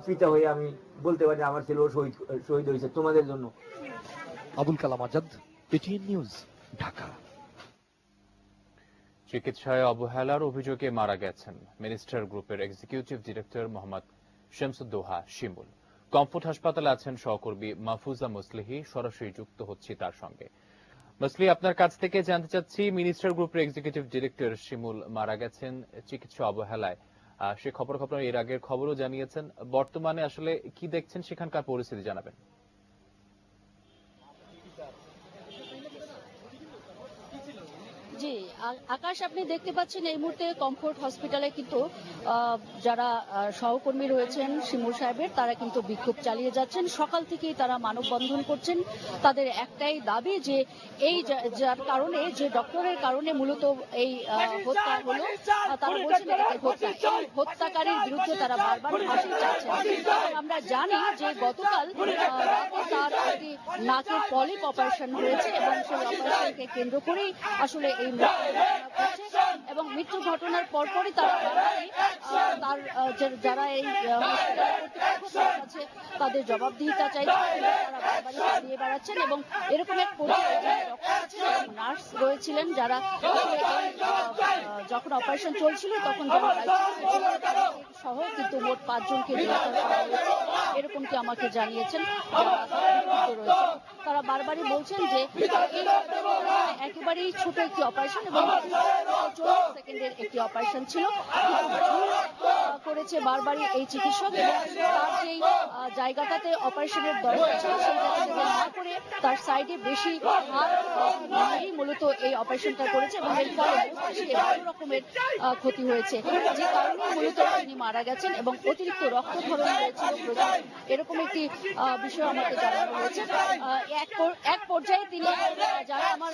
পিতা হয়ে আমি বলতে পারি আমার ছেলেও শহীদ হয়েছে তোমাদের জন্য। Abul Kalam Azad, ATN news, Dhaka. চিকিৎসায় অবহেলার অভিযোগে মারা গেছেন মিনিস্টার গ্রুপের এক্সিকিউটিভ ডিরেক্টর মোহাম্মদ শামসুদ্দোহা শিমুল। কমফোর্ট হাসপাতালে আছেন সহকর্মী মাহফুজা মুসলিহি, সরাসরি যুক্ত হচ্ছি তার সঙ্গে। মুসলি, আপনার কাছ থেকে জানতে চাচ্ছি, মিনিস্টার গ্রুপের এক্সিকিউটিভ ডিরেক্টর শিমুল মারা গেছেন চিকিৎসা অবহেলায়। সে খবর এর আগের খবরও জানিয়েছেন। বর্তমানে আসলে কি দেখছেন সেখানকার পরিস্থিতি জানাবেন। জি আকাশ, আপনি দেখতে পাচ্ছেন এই মুহূর্তে কমফোর্ট হসপিটালে কিন্তু যারা সহকর্মী রয়েছেন শিমুল সাহেবের, তারা কিন্তু বিক্ষোভ চালিয়ে যাচ্ছেন। সকাল থেকেই তারা মানববন্ধন করছেন। তাদের একটাই দাবি যে এই যার কারণে, যে ডক্টরের কারণে মূলত এই হত্যা হলো, তারা বলছেন এটাকে হত্যা। এই হত্যাকারীর বিরুদ্ধে তারা বারবার ফাঁসি চাচ্ছেন। আমরা জানি যে গতকাল রাতে তার একটি নাকের পলিপ অপারেশন হয়েছে এবং সেই অপারেশনকে কেন্দ্র করেই আসলে এই এবং মৃত্যু ঘটনার পরপরই তারা তার যারা এই আছে তাদের জবাবদিহিতা চাইছেন, তারা বারবারই চালিয়ে বেড়াচ্ছেন। এবং এরকম এক নার্স রয়েছিলেন যারা যখন অপারেশন চলছিল তখন যারা সহ কিন্তু মোট 5 জনকে গ্রেফতার করা হয়েছে, এরকমটি আমাকে জানিয়েছেন রয়েছে। তারা বারবারই বলছেন যে একেবারেই ছোট একটি অপারেশন এবং 40 সেকেন্ডের একটি অপারেশন ছিল, করেছে বারবারই এই চিকিৎসক। এবং তার যেই জায়গাটাতে অপারেশনের দরকার ছিল সেই জায়গাটাতে না করে তার সাইডে বেশি মূলত এই অপারেশনটা করেছে এবং এর ফলে বড় রকমের ক্ষতি হয়েছে, যে কারণে মূলত তিনি মারা গেছেন। এবং অতিরিক্ত রক্তক্ষরণ হয়েছিল প্রচুর, এরকম একটি বিষয় আমাকে জানানো হয়েছে। এক পর্যায়ে তিনি, যারা আমার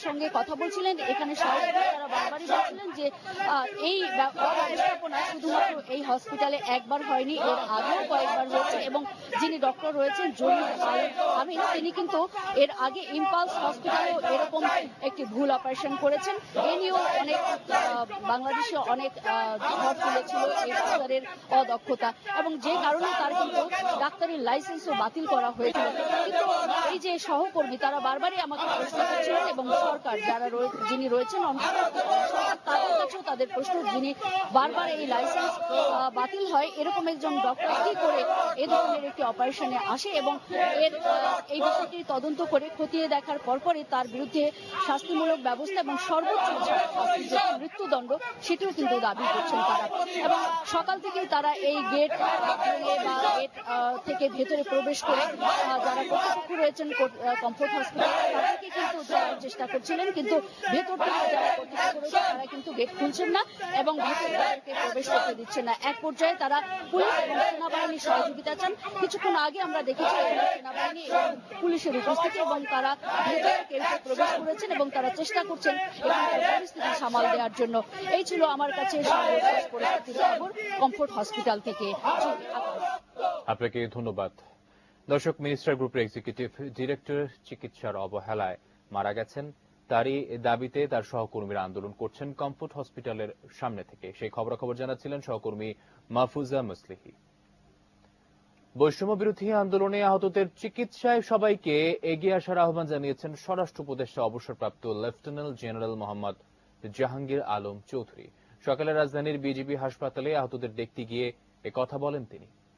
সঙ্গে কথা বলছিলেন এখানে তারা বারবারই বলছিলেন যে এই ব্যবস্থাপনা শুধুমাত্র এই হসপিটালে একবার হয়নি, এর আগেও কয়েকবার হয়েছে। এবং যিনি ডক্টর রয়েছেন আমিন, তিনি কিন্তু এর আগে ইম্পালস হসপিটালেও এরকম একটি ভুল অপারেশন করেছেন। এ নিয়েও অনেক বাংলাদেশে অনেক ঝড় তুলেছিল এই ডাক্তারের অদক্ষতা, এবং যে কারণে তার কিন্তু ডাক্তারি লাইসেন্সও বাতিল করা হয়েছিল। কিন্তু এই যে সহকর্মী তারা বারবারই আমাকে প্রশ্ন করছিলেন এবং সরকার যিনি রয়েছেন তাদের কাছেও তাদের প্রশ্ন, যিনি বারবার এই লাইসেন্স বাতিল হয় এরকম একজন ডক্টর কি করে এ ধরনের একটি অপারেশনে আসে, এবং এই বিষয়টি তদন্ত করে খতিয়ে দেখার পরপরই তার বিরুদ্ধে শাস্তিমূলক ব্যবস্থা এবং সর্বোচ্চ মৃত্যুদণ্ড সেটিও কিন্তু দাবি করছেন তারা। এবং সকাল থেকেই তারা এই গেট ভেঙে বা গেট থেকে ভেতরে প্রবেশ করে যারা কর্তৃপক্ষ রয়েছেন কমফোর্ট হসপিটাল তাদেরকে কিন্তু যাওয়ার চেষ্টা করছিলেন, কিন্তু ভেতর থেকে যারা কর্তৃপক্ষ রয়েছে তারা কিন্তু গেট খুলছেন না এবং ভেতরকে প্রবেশ করতে দিচ্ছেন না। এক পর্যায়ে তারা পুলিশ এবং সেনাবাহিনীর সহযোগিতা চান। কিছুক্ষণ আগে আমরা দেখেছি সেনাবাহিনী এবং পুলিশের উপস্থিতি, এবং তারা ভেতরে কেউ প্রবেশ করেছেন এবং তারা চেষ্টা করছেন এখানকার পরিস্থিতি সামাল দেওয়ার জন্য। এই ছিল আমার কাছে সর্বশেষ পরিস্থিতির খবর কমফোর্ট হসপিটাল থেকে। আপনাকে ধন্যবাদ। দর্শক, মিনিস্টার গ্রুপের এক্সিকিউটিভ ডিরেক্টর চিকিৎসার অবহেলায় মারা গেছেন, তারই দাবিতে তার সহকর্মীরা আন্দোলন করছেন কমফোর্ট হসপিটালের সামনে থেকে। সেই খবরাখবর জানাচ্ছিলেন সহকর্মী মাহফুজা মুসলিহি। বৈষম্য বিরোধী আন্দোলনে আহতদের চিকিৎসায় সবাইকে এগিয়ে আসার আহ্বান জানিয়েছেন স্বরাষ্ট্র উপদেষ্টা অবসরপ্রাপ্ত লেফটেন্যান্ট জেনারেল মোহাম্মদ জাহাঙ্গীর আলম চৌধুরী। সকালে রাজধানীর বিজিবি হাসপাতালে আহতদের দেখতে গিয়ে কথা বলেন তিনি।